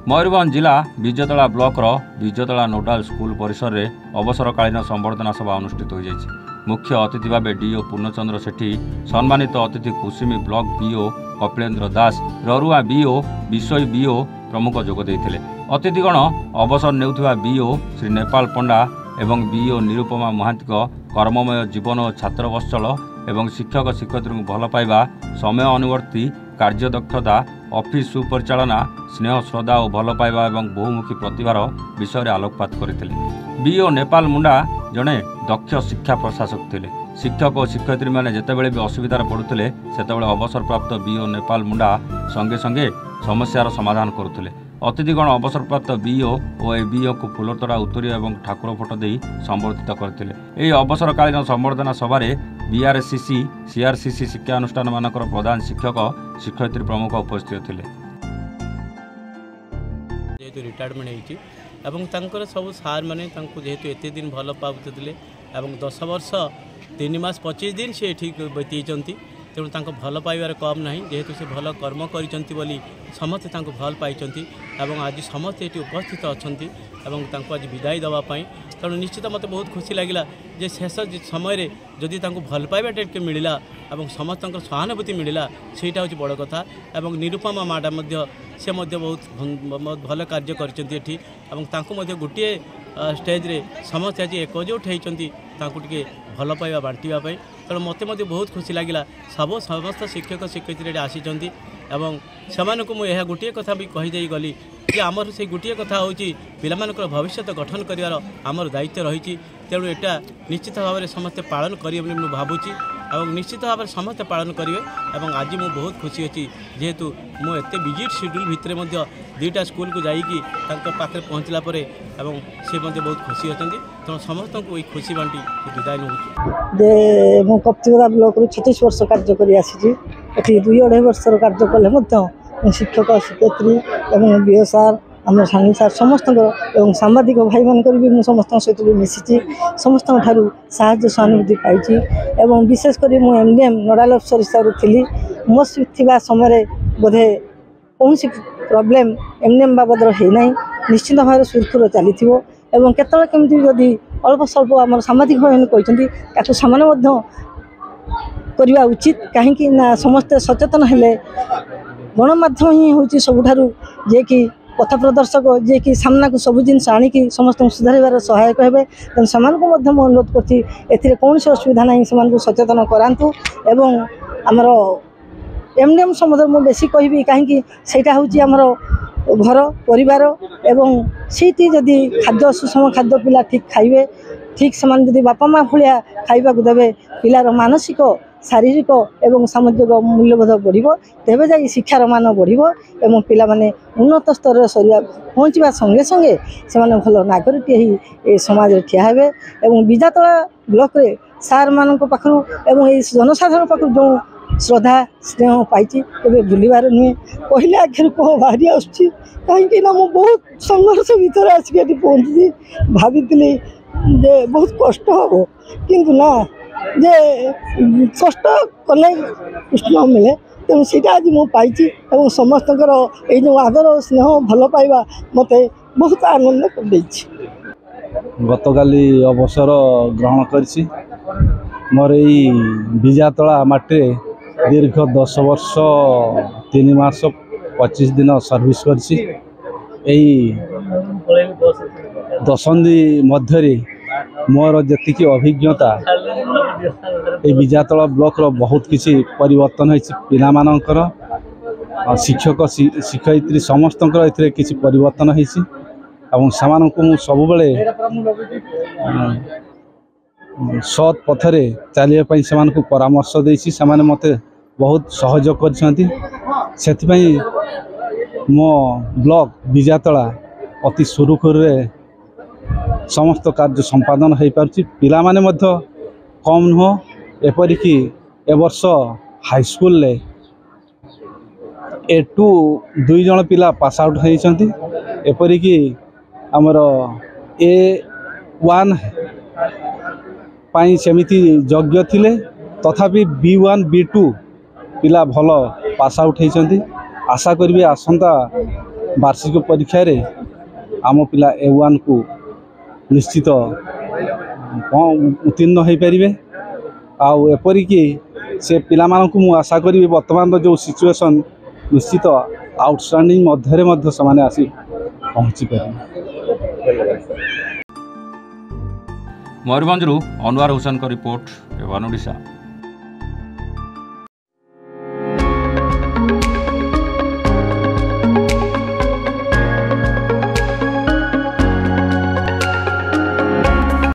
मयूरभंज जिला विजयतला block विजयतला नोडाल school परिसर में अवसरकालीन संबर्धना सभा अनुष्ठित हो जाएगी। मुख्य अतिथि भाव डीओ पूर्णचंद्र सेठी, सम्मानित अतिथि कुसुमी ब्लॉक बीओ कपिलेन्द्र दास, ररुआ बीओ विषय बीओ प्रमुख जोगदे। अतिथिगण अवसर नेउथिबा बीओ श्री नेपाल पंडा एवं बीओ निरुपमा महांती कर्ममय जीवन और छात्रवत्सल एवं शिक्षक शिक्षयित्री भल पाइबा, समय अनुवर्ती कार्यदक्षता, ऑफिस सुपरिचालना, स्नेह श्रद्धा और भल पाइबा एवं बहुमुखी प्रतिभार विषय में आलोकपात करते। बीओ नेपाल मुंडा जड़े दक्ष शिक्षा प्रशासक थे। शिक्षक और शिक्षयित्री मैंने जितेबाला भी असुविधार पड़ुते सेतेबाला अवसरप्राप्त बीओ नेपाल मुंडा संगे संगे समस्यार समाधान करुले। अतिथिगण अवसरप्राप्त बीओ और बीओ को फुलतोड़ा उत्तरी और ठाकुर फोटो दे संबर्धित करते। यह अवसरकालीन संबर्धना सभा बीआरसीसी सीआरसीसी शिक्षानुष्ठान मानकर प्रधान शिक्षक शिक्षयित्री प्रमुख उपस्थित थे। जेहेतु रिटायरमेंट होकर सब सार मैंने जेहेतु एत दिन भल पाते 10 वर्ष 3 मास 25 दिन से ठीक बीतई तेणु भल पाइबार कम ना जेहेतु से भल कर्म कर समस्ते भल पाई आज समस्ते ये उपस्थित अच्छा आज विदाई देवाई तेणु निश्चित मत बहुत खुशी लगे जे शेष समय जदि भल पाइबा टे मिलला और समस्त सहानुभूति मिलला सेटा हूँ बड़ कथा। निरुपमा मैडम से बहुत भल कार्य करती गोटे स्टेज रे समस्त आज एकजुट होती भल पाइबा बांटापी तेणु मत बहुत खुशी लगे समस्त शिक्षक शिक्षयित्री आसी से गोटे कथा भी कहीदे गली कि आमर से गोटे कथा हूँ पिलामानकर भविष्य गठन कर आमर दायित्व रही तेणु यहाँ निश्चित भाव में समस्ते पालन करेंगे मुझे भावुची और निश्चित भाव में समस्ते पालन करेंगे। आज मुझे बहुत खुशी अच्छी जेहेतु मुझे बिजी शेड्यूल भितर 2टा स्कूल को जाइए पाखे पहुँचला सी बहुत खुशी अच्छा तेणु समस्त को खुशी बांटी विदाय नौ कप्तिपदा ब्लॉक 36 वर्ष कार्य कर 2-2.5 वर्ष कार्य कले शिक्षक शिक्षयित्री और बीओ सार आम सानी सार समस्त सांबादिक भाई मानक भी समस्त सहित भी मिसी समस्त साहाय्य सहानुभूति पाई विशेषकर मुझे एमडीएम नोडाल अफिसर हिसाब से थी मो समय बोधे कौन प्रोब्लेम एमडीएम बाबद होना निश्चित भाव सुरखुर चली केमी जदि अल्प स्वल्प आम सांबादिक भाई कहते सामने करवा उचित कहीं समस्ते सचेतन हेले गणमाध्यम ही हूँ सबुठारू जे कि पथ प्रदर्शक जे कि सामना को सब जिन आणिकी समस्त सुधार सहायक हे तेणु से अनुरोध कर कौन असुविधा ना से सचेतन करातु एवं आमर एमडीएम सम्बन्ध मुझे बेसी कहि कहीं सेटा हूँ आमर घर परिवार एवं सीटी जदि खाद्य सुषम खाद्य पिला ठीक खाइबे ठीक से बापा माँ भाया खाइबा देवे पिलार मानसिक शारीरिक एवं सामाजिक मूल्यबोध बढ़ो तेज जा शिक्षार मान बढ़ो एवं पिला माने उन्नत स्तर सरिया पहुँचा संगे संगे से भल नागरिक समाज ठिया हे और विजयतला ब्लॉक रे सार मान पाखु एवं जनसाधारण पाखु जो श्रद्धा स्नेह पाई भूलबार नुहे कहले आखिर कह बाहरी आसुच्छी कहीं बहुत संघर्ष भितर आसिक पहुँची भावी जे बहुत कष्ट हम किंतु ना जे कष्ट कले कृष्ण मिले तेणु सीटा आज मुझे पाई समस्त जो आदर स्नेह भल पाइबा मत बहुत आनंद कर गतकाली अवसर ग्रहण करी मोर यही विजयतला माटे दीर्घ 10 वर्ष 3 मास 25 दिन सर्विस करछि। दशंधि मध्य मोर जी अभिज्ञता ये विजयतला ब्लॉक रो बहुत किसी परिवर्तन होइछि। पिला मानकर शिक्षक शिक्षयित्री समस्त किसी परिवर्तन होइछि और सामानକୁ सब बेले सत् पथरे चलिया पई सामानକୁ परामर्श देछि। सामाने मते बहुत सहयोग करछंती सेथिपई मो ब्लॉक विजयतला अति सुरुखुर समस्त कार्य संपादन हो पार्छ। पिला माने मध्य कम नुह एपरिकी ए वर्ष हाईस्कूल A2 2 जन पिला पास आउट होइछंती एपरिकी आमर A1 पाई सेमिति योग्य थिले तथापि B1 B2 पिला भल पास आउट होइछंती। आशा करिवे आसंता वार्षिक परीक्षा रे आम पिला A1 को निश्चित उत्तीर्ण हो पारे आउपरिक से पिला मानकु मु आशा करी वर्तमान जो सिचुएशन निश्चित आउटस्टैंडिंग मध्य से आसी पहुँची पारे। मयूरभंजरू अनवर हुसैन का रिपोर्ट एवन ओडिशा।